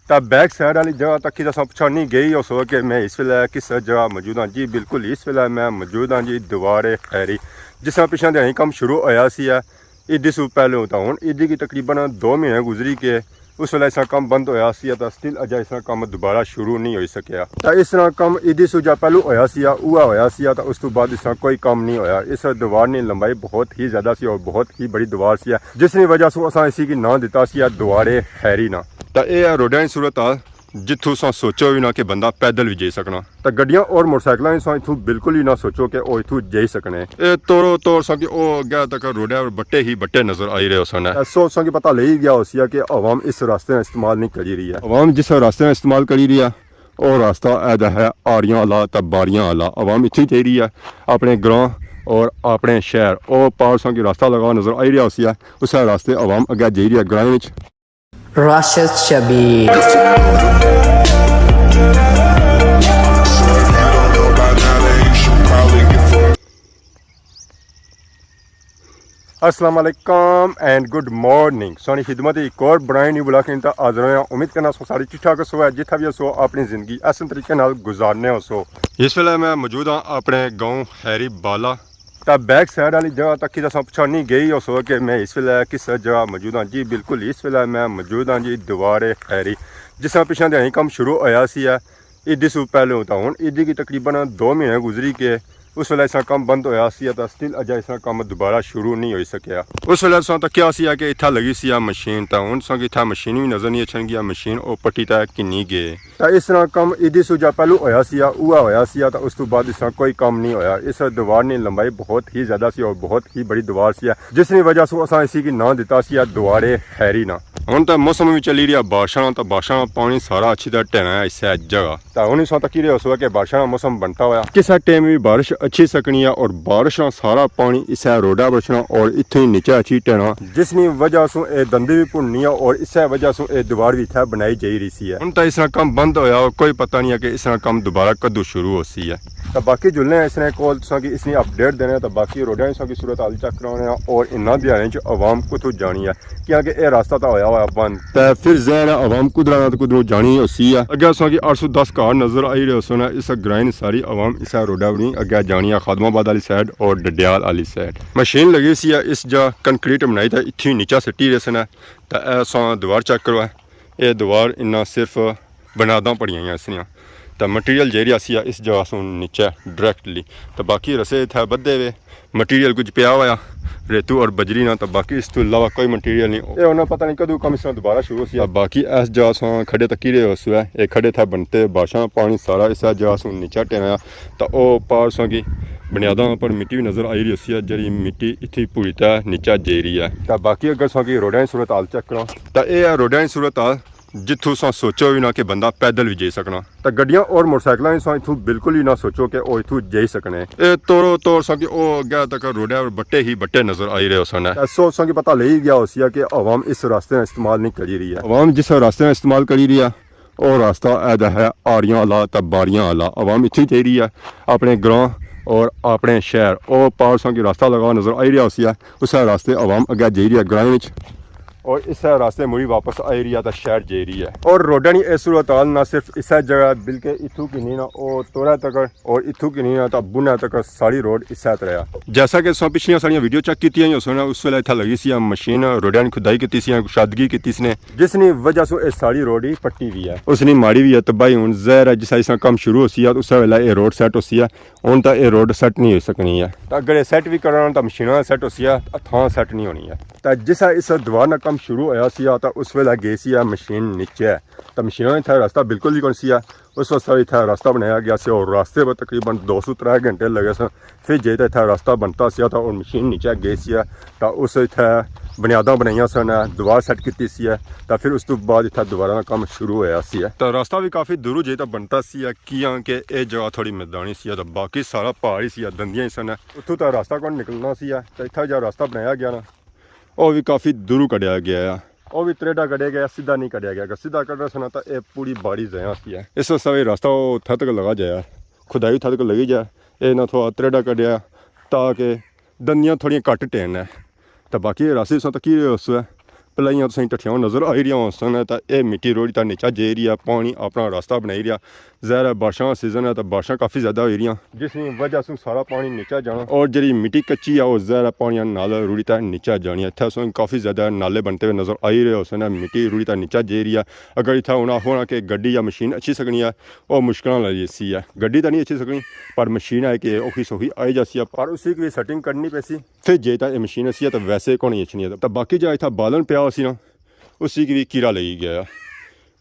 तो back side वाली जगह तक की पछानी गई उस वक्त कि मैं इस वेले किस जगह मौजूद हाँ जी। बिल्कुल इस वेले मैं मौजूद हाँ जी दीवार खैरी, जिस तरह पिछले दिन काम शुरू होया सी ईदी सू पहले तो हूँ ईदी की तकरीबन 2 महीने गुजरी के उस वेले इसका काम बंद होया सी तो स्टिल अजा इसका काम दोबारा शुरू नहीं हो सकिया। तो इस तरह काम ईदी सू जो पहलू होया सी उहा होया सी तो उस तो बाद इसका कोई काम नहीं होया। इस दीवार की लंबाई बहुत ही ज़्यादा सी और बहुत ही बड़ी दीवार सी जिसकी वजह से असा इसी की नाम दिता सी दीवारे खैरी ना। तो यह रोडा की सूरत आ जिथों अस सोचो भी ना कि बंदा पैदल भी जाई सकना। तो गड्डियां और मोटरसाइकिल इथों बिल्कुल ही ना सोचो कि वो इथों जाई सकने। तोरो तौर सा कि अगे तक रोडा बट्टे ही बट्टे नजर आई रहे सन। सोच सा कि पता ले ही गया उसी कि अवाम इस रास्ते इस्तेमाल नहीं करी रही है। अवाम जिस रास्ते इस्तेमाल करी रही है और रास्ता ऐदा है आड़ियां वाला तो बाड़ियां वाला। अवाम इतनी जा रही है अपने ग्रां और अपने शहर और पार सा कि रास्ता लगा नजर आई रहा उसी उस रास्ते अवाम अगे जा रही है ग्रां में। राशिद शबीर अस्सलाम वालेकुम एंड गुड मॉर्निंग। सोनी खिदमत एक और बनाई नहीं बुला के हाजिर होया। उम्मीद करना सो सारी ठीक ठाक सो है जितना भी सो अपनी जिंदगी ऐसे तरीके नाल गुजारने हो सो। इस वेले मैं मौजूद हाँ अपने गाँव खैरी बाला। तो बैक साइड वाली जगह तक की पछानी गई उस वक्त कि मैं इस वेले किस जगह मौजूद हाँ जी। बिल्कुल इस वेले मैं मौजूद हाँ जी दीवार खैरी, जिस तरह पिछले दिन काम शुरू होया सी ईदी सू पहले तो हूँ ईदी की तकरीबन 2 महीने गुजरी के उस वेले इसका काम बंद होया सी तो स्टिल अजा इसका काम दोबारा शुरू नहीं हो सकिया। उस वेले तो क्या सी कि इतना लगी सी मशीन तो हूँ सो इतना मशीन भी नजर नहीं अच्छन गया मशीन और पट्टी तक किन्नी गए। तो इस तरह काम ईदी सू जो पहलू होया सी उहा होया सी तो उस तो बाद इसका कोई काम नहीं होया। इस दीवार की लंबाई बहुत ही ज़्यादा सी और बहुत ही बड़ी दीवार सी जिसकी वजह से असा इसी की नाम दिता सी दीवारे खैरी ना। हूँ तो मौसम भी चली रहा बारिशा तो बारिशा पानी सारा अच्छी तरह ढहना है इस जगह। तो हूँ सौ तक हो सके बारिशा का मौसम बनता हुआ किस टाइम भी बारिश अच्छी सकनी है और बारिश सारा पानी इस रोडा बचना और इतने ही नीचे अच्छी ढहना जिसकी वजह से यह दंदी भी भुननी है और इस वजह से यह दीवार भी इतना बनाई जा रही सी है। हूँ तो इस काम बंद होया कोई पता नहीं है कि इस काम दोबारा कदों शुरू हो सी है। तो बाकी जुलने इसने कोल कि इसने अपडेट देने तो बाकी रोडा की सूरत हाल चेक कराने और इन्होंने दिहाड़े च आवाम कुतों जानी है क्योंकि यह रास्ता तो होया हुआ बंद। तो फिर जहर आवाम कुदरा तो कुदरों जानी उसी है अगे कि 810 कार नजर आई रहे उसने इस ग्राइन सारी आवाम इस रोडा बनी अगे जानी है खादमाबाद वाली साइड और डडियाल वाली साइड। मशीन लगी सी इस जा कंक्रीट बनाई तो इतनी नीचा सिटी रहे सन। तो दीवार चेक करो ये दीवार इन्ना सिर्फ बनादा पड़िया इसनिया तो मटीरियल जेरिया सी इस जगह से नीचे डायरेक्टली। तो बाकी रसे इतना बदे हुए मटीरियल कुछ पिया हुआ रेतू और बजरी ना। तो बाकी इस तो अलावा कोई मटीरियल नहीं ये उन्हें पता नहीं कदों कम इस दोबारा शुरू हो। बाकी इस जगह से खड़े तक रहे उस ये खड़े थे बनते बारिशा पानी सारा इस जगह से नीचा टेना तो वह पार सो की बुनियादा पर मिट्टी भी नजर आई रही उसी जी मिट्टी इतनी पूरी तरह नीचा जा रही है। तो बाकी अगर सो कि रोडा की सूरत हाल चेक करो तो यह रोडा की सूरत हाल जिथों अस सोचो भी ना कि बंदा पैदल भी जाई सकना। तो गड्डियां और मोटरसाइकिल इथों बिल्कुल ही ना सोचो कि वो इथों जाई सकने। तोरो तौर सा कि अगे तक रोडा बट्टे ही बट्टे नजर आई रहे सन। सोच सा कि पता ले ही गया उसी कि अवाम इस रास्ते इस्तेमाल नहीं करी रही है। अवाम जिस रास्ते इस्तेमाल करी रही है और रास्ता ऐदा है आड़ियां वाला तो बाड़ियां वाला। अवाम इतनी जा रही है अपने ग्रां और अपने शहर और पार सा कि रास्ता लगा नजर आई रहा उसी उस रास्ते अवाम अगे जा रही है ग्रां में और इस रास्ते मुड़ी वापस आई रही है तो शहर जा रही है। और रोडा की यह सूरत हाल ना सिर्फ इस जगह बल्कि इथू की नहीं ना वो तोरा तक और इथू की नहीं ना तो बुना तक सारी रोड इस तरह। जैसा कि सौ पिछलियां सारियां वीडियो चेक की उसने उस वेले इतना लगी सी मशीन रोडा की खुदाई की कुशादगी की जिसकी वजह से यह सारी रोड ही पट्टी भी है उसने माड़ी भी है। तो भाई हूँ जहर है जिस काम शुरू हो सी उस वेले ये रोड सैट हो सी हूँ तो यह रोड सैट नहीं हो सकनी है। तो अगर सैट भी करना तो मशीना सैट हो सी थां सैट नहीं होनी है। तो जिस इस दीवार का काम शुरू होया सी तो उस वेले गई सी मशीन नीचे तो मशीन इतना रास्ता बिल्कुल ही कौन सी उस वक्त इतना रास्ता बनाया गया से और रास्ते पर तकरीबन 203 घंटे लगे सन। फिर जे तो इतना रास्ता बनता सी तो और मशीन नीचे गई सी तो उस इतना बुनियादा बनाई सन दीवार सैट की तो फिर उस तो बाद इतना दोबारा काम शुरू होया सी। तो रास्ता भी काफ़ी दूर जे तो बनता सी कि यह जगह थोड़ी मैदानी सी तो बाकी सारा पहाड़ ही सी दंदियां ही सन उतों तो रास्ता कौन निकलना सी तो इतना जो रास्ता बनाया गया ना वह भी काफ़ी दूर कढ़िया गया वो भी त्रेडा कढ़िया गया सीधा नहीं कढ़िया गया। अगर सीधा कढ़ रहा तो यह पूरी बाड़ी जया सी है इस वक्त रास्ता वो थ तक लगा जाए खुदाई थ तक लगी जाए ये ना थोड़ा त्रेडा कढ़िया ताकि दंदियाँ थोड़ियाँ घट टेन है। तो बाकी रास्ते तक उस पलाइयां तुसें टट्ठियां नज़र आई रही सन तो यह मिट्टी रोड़ी तो नीचा जे रही है पानी अपना रास्ता बनाई रहा ज़ाहिर है बारिशां सीजन है तो बारिशां काफ़ी ज़्यादा हो रही जिसकी वजह से सारा पानी नीचा जाना और जी मिट्टी कच्ची है वो ज़ाहिर है पानी नाल रुड़ी तो नीचा जानी है इतना असें काफ़ी ज़्यादा नाले बनते हुए नज़र आई रहे उस मिट्टी रुड़ी तो नीचा जे रही है अगर इतना होना होना कि गड्डी या मशीन अच्छी सकनी है और मुश्किल लगी सी है गड्डी तो नहीं अच्छी सकनी पर मशीन है कि औखी सौखी आई जाती है पर उसी की भी सेटिंग करनी पैसी फिर जे तो मशीन अच्छी है तो वैसे को नहीं अच्छी है तो बाकी जो इतना बालन पिया उसी ना उसी की भी कीड़ा लगी गया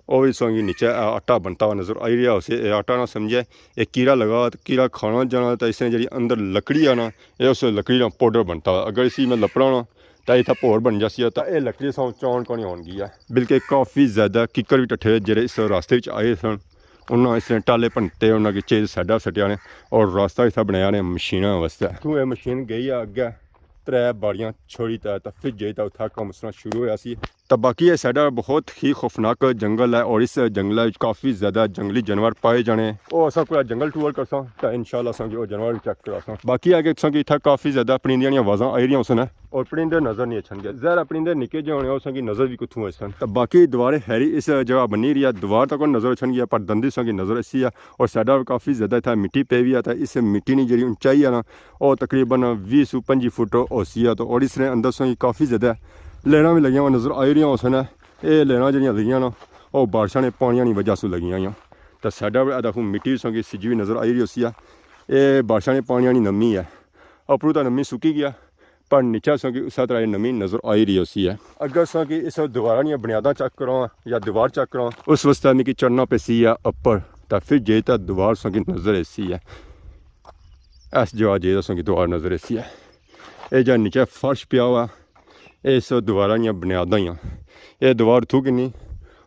और भी संगी नीचे आटा बनता हुआ नज़र आई रहा उसे आटा ना समझे एक कीड़ा लगा तो कीड़ा खाना जाना तो इसने जी अंदर लकड़ी है ना ये उस लकड़ी का पाउडर बनता हुआ अगर इसी में लपड़ा ना तो इतना भोर बन जाती तो यह लकड़ी सौ चौन को नहीं आउगी है बल्कि काफ़ी ज़्यादा किकर भी टट्ठे जेह्ड़े इस रास्ते आए सन उन्होंने इसने टाले भनते उन्होंने चीज़ साइडा सट्टिया ने और रास्ता इतना बनाया ने मशीनों वास्ते तू ये मशीन गई है अगे त्रै बाड़ियाँ छोड़ी तो फिर जे तो उत्थै कम उसना शुरू होया सी तो बाकी ये साइडा बहुत ही खौफनाक जंगल है और इस जंगल काफ़ी ज़्यादा जंगली जानवर पाए जाने और अस पूरा जंगल टूर करसा तो इंशाल्लाह असेंगी वो जानवर चेक करासा बाकी आगे असेंगी इत्थै काफ़ी ज़्यादा परिंदियां दी आवाज़ां आई रही सन और परिंदे नज़र नहीं अच्छन गए ज़ाहिर परिंदे निक्के जो होने असेंगी नज़र भी कुत्थों सन तो बाकी दीवारें हैरी इस जगह बनी रही है दीवार तक नज़र अच्छन गया पर दंदी संगी नज़र अच्छी है और साइडा काफ़ी ज़्यादा इतना मिट्टी पे भी आता है इस मिट्टी की जी ऊंचाई है ना और तकरीबन 20-25 फुट होसी है तो और इसने अंदर संगी काफ़ी ज़्यादा लहरां भी लगियां नज़र आई रही सन ये लहरां जड़ियाँ लगियां ना और बारिशा ने पानिया की वजह से लगियां तो साइडा देखो मिट्टी संगी सिजी भी नज़र आई रही उसी है ये बारिशा ने पानिया की नमी है उपरों तो नमी सुकी गया पर नीचा संगी उस तरह नमी नज़र आई रही उसी है अगर संगी इस दीवार दी बुनियादा चेक करा या दीवार चेक करा उस वास्ते मिगी चढ़ना पेसी है उपर तो फिर जे तो दीवार संगी नज़र ऐसी है इस जगह जे संगी दीवार नज़र ऐसी है ये जो नीचे फर्श पिया हुआ इस दीवार दी बुनियादा ही ये दीवार थू किन्नी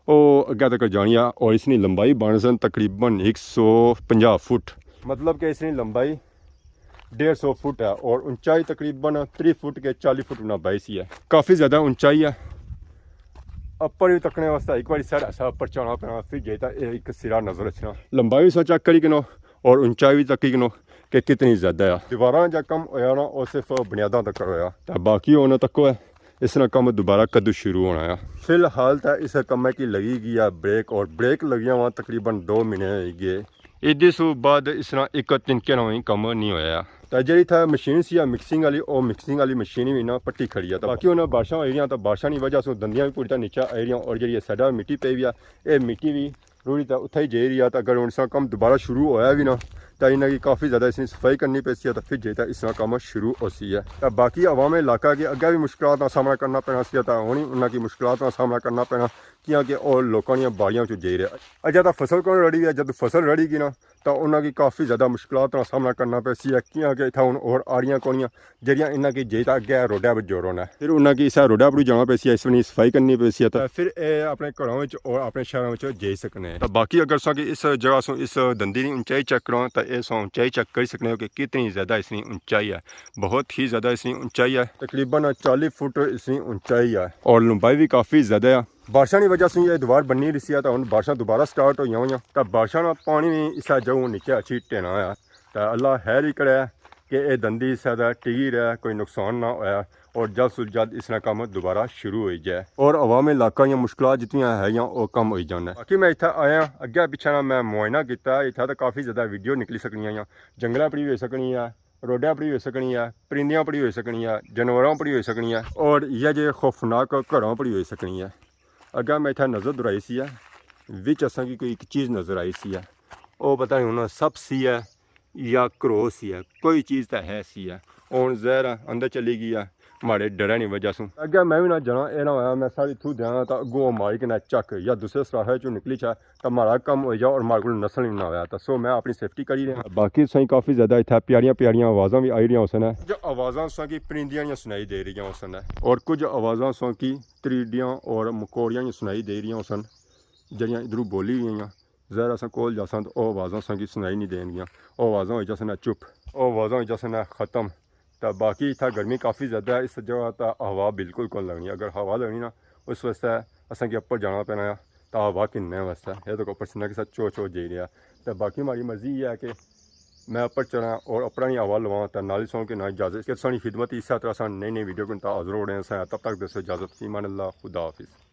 वो अगे तक जानी है और इसकी लंबाई बन सन तकरीबन 150 फुट मतलब कि इसकी लंबाई 150 फुट है और ऊंचाई तकरीबन 3 फुट के 40 फुट ना बाईसी है काफ़ी ज़्यादा ऊंचाई है अपर भी तकने वास्ते एक बार सर ऐसा अपर चढ़ना पैना फिर जेता एक सिरा नज़र रखना लंबाई भी सो चेक करी किनो और ऊंचाई भी तकी किनो कि कितनी ज़्यादा है दीवार जब कम होया ना और सिर्फ बुनियादा तक होया तो बाकी होना तक है इसना कम दोबारा कदू शुरू होना है फिलहाल तो इस कम की लगी गई ब्रेक और ब्रेक लगिया वहाँ तकरीबन 2 महीने गए इस बाद इसना एक तिनके ना ही कम नहीं होया तो जी था मशीन सी मिक्सिंग वाली और मिक्सिंग वाली मशीन भी ना पट्टी खड़ी है तो बाकी उन्हें बारिशां आई रही तो बारिशां की वजह से दंदियाँ भी पूरी नीचे आई रही और जी साइडा मिट्टी पे भी है ये मिट्टी भी रुड़ी तो उत्थे ही जे रही है तो अगर इसका कम दोबारा शुरू होया भी ना तो इन्हें की काफ़ी ज़्यादा इसकी सफाई करनी पैसी है तो फिर जेता इसका काम शुरू होसी है तो बाकी अवाम इलाका के अगे भी मुश्किलों का सामना करना पैना सी तो हूँ उन्होंने मुश्किलों का सामना करना पैना क्योंकि और लोगों दी बाड़ियों जे रहे अजय तो फसल को रड़ी है जब फसल रड़ीगी ना तो उन्होंने काफ़ी ज़्यादा मुश्किलों का सामना करना पैसी है क्योंकि इतना हूँ और आड़ियाँ कोड़ियाँ जड़ियाँ इन्हों की जे अगे रोडा पर जोर होना है फिर उन्होंने इस रोडा पर जाना पैसी है इसमें सफाई करनी पैसी है तो फिर अपने घरों और अपने शहरों में जे सकने तो बाकी अगर सो इस जगह सो इस दंदी की ऊंचाई चेक करो तो यह सो ऊंचाई चेक कर सकते हो कि कितनी ज़्यादा इसकी ऊंचाई है बहुत ही ज़्यादा इसकी ऊंचाई है तकरीबन 40 फुट इसकी ऊंचाई है और लंबाई भी काफ़ी ज़्यादा है बारिशा की वजह से ये दीवार बननी रही है तो हम बारिशा दोबारा स्टार्ट हुई हुई तो बारिशा का पानी भी इस जगह नीचे अच्छी टेना है तो अल्लाह खैर ही करे कि यह दंदी इस टिकी रहे कोई नुकसान ना होया और जल्द से जल्द इसका काम दोबारा शुरू हो जाए और अवाम इलाका या मुश्किल जितनी है वो कम हो जाना बाकी मैं इतना आया अगे पिछा ना मैं मुआयना किया इतना तो काफ़ी ज़्यादा वीडियो निकली सकनी जंगलों पर भी हो सकनी है रोडा पर भी हो सकनी है परिंदियां पर भी हो सकनी है जानवरों पर भी हो सकनी है और यह जो खौफनाक घरों पर भी हो सकनी है अगर मैं इतना नज़र दुराई सी है विच असा की कोई एक चीज़ नज़र आई सी है वो पता नहीं उन्होंने सप सी है या क्रो सी है कोई चीज़ तो है सी है और जहर अंदर चली गई है माड़े डर की वजह से अगर मैं भी ना जाना यह ना होया मैं सारी थू देना तो अगों मारी के ना चक या दूसरे सराहे चो निकली छा तो मारा कम हो जाए और मारे को नस्ल ही ना होया तो सो मैं अपनी सेफ्टी करी रहा बाकी सही काफ़ी ज़्यादा इतना प्यारियां प्यारियां आवाज़ा भी आई रही उसन जो आवाज़ा सो की परिंदियां सुनाई दे रही उसन और कुछ आवाज़ा सो की त्रिडियां और मकोड़ियां सुनाई दे रही सन जड़ियाँ इधरों बोली गई जहर अस कोल जासा तो वह आवाज़ा सन की सुनाई नहीं देनियाँ वो आवाज़ा हो जासन चुप वो आवाज़ा हो जासन ख़त्म तो बाकी इतना गर्मी काफ़ी ज़्यादा है इस जगह तो हवा बिल्कुल कौन लगनी अगर हवा लगनी ना उस वास्ते असें उपर जाना पैना तो हवा किन्ने वास्ते ये तो पसीना के साथ चो जे रहा तो बाकी हमारी मर्जी ये है कि मैं ऊपर चढ़ा और अपना ही आवाज़ लवा तो नाली सुन के ना इजाज़त कि सानी खिदमत इस तरह नई नई वीडियो को हाजिर हो रहे हैं। तब तक दोस्तों इजाज़त, ईमान अल्लाह, खुदा हाफिज़।